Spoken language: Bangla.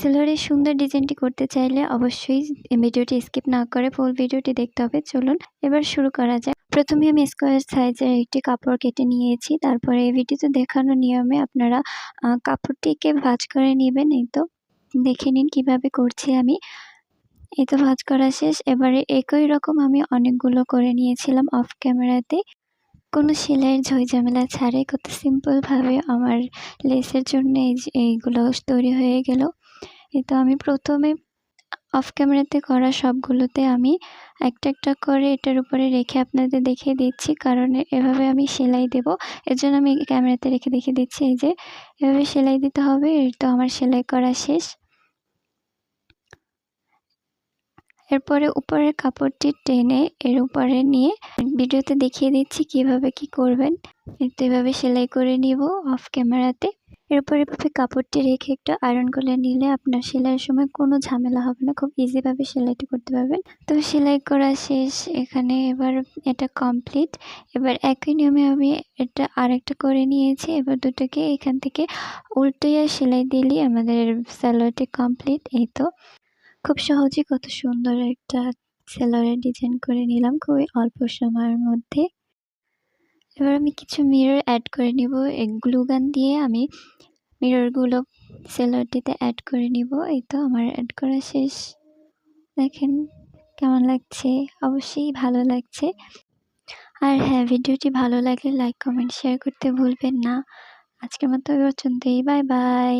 সেলোয়ারের সুন্দর ডিজাইনটি করতে চাইলে অবশ্যই ভিডিওটি স্কিপ না করে ফুল ভিডিওটি দেখতে হবে। চলুন এবার শুরু করা যাক। প্রথমে আমি স্কোয়ার সাইজের একটি কাপড় কেটে নিয়েছি। তারপরে এই ভিডিওতে দেখানো নিয়মে আপনারা কাপড়টিকে ভাঁজ করে নেবেন। এই তো দেখে নিন কিভাবে করছি আমি। এই তো ভাঁজ করা শেষ। এবারে একই রকম আমি অনেকগুলো করে নিয়েছিলাম অফ ক্যামেরাতে। কোনো সেলাইয়ের ঝই-ঝামেলা ছাড়াই কত সিম্পলভাবে আমার লেসের জন্য এইগুলো তৈরি হয়ে গেল। এই তো আমি প্রথমে অফ ক্যামেরাতে করা সবগুলোতে আমি একটা একটা করে এটার উপরে রেখে আপনাদের দেখিয়ে দিচ্ছি, কারণ এভাবে আমি সেলাই দেব। এজন্য আমি ক্যামেরাতে রেখে দেখিয়ে দিচ্ছি। এই যে এভাবে সেলাই দিতে হবে। এই তো আমার সেলাই করা শেষ। এরপরে উপরের কাপড়টি টেনে এর উপরে নিয়ে ভিডিওতে দেখিয়ে দিচ্ছি কিভাবে কি করবেন। তো এভাবে সেলাই করে নিব অফ ক্যামেরাতে। এরপর এভাবে কাপড়টি রেখে একটু আয়রন করে নিলে আপনার সেলাইয়ের সময় কোনো ঝামেলা হবে না, খুব ইজিভাবে সেলাইটি করতে পারবেন। তো সেলাই করা শেষ। এখানে এবার এটা কমপ্লিট। এবার একই নিয়মে আমি এটা আরেকটা করে নিয়েছি। এবার দুটোকে এখান থেকে উল্টিয়ে সেলাই দিলেই আমাদের সালোয়ারটি কমপ্লিট। এই তো খুব সহজেই কত সুন্দর একটা সেলোয়ারের ডিজাইন করে নিলাম খুবই অল্প সময়ের মধ্যে। এবার আমি কিছু মিরর অ্যাড করে নিব। এই গ্লু গান দিয়ে আমি মিররগুলো সেলোয়ারটিতে অ্যাড করে নিব। এই তো আমার অ্যাড করা শেষ। দেখেন কেমন লাগছে? অবশ্যই ভালো লাগছে। আর হ্যাঁ, ভিডিওটি ভালো লাগলে লাইক, কমেন্ট, শেয়ার করতে ভুলবেন না। আজকের মতো এই পর্যন্তই। Bye bye.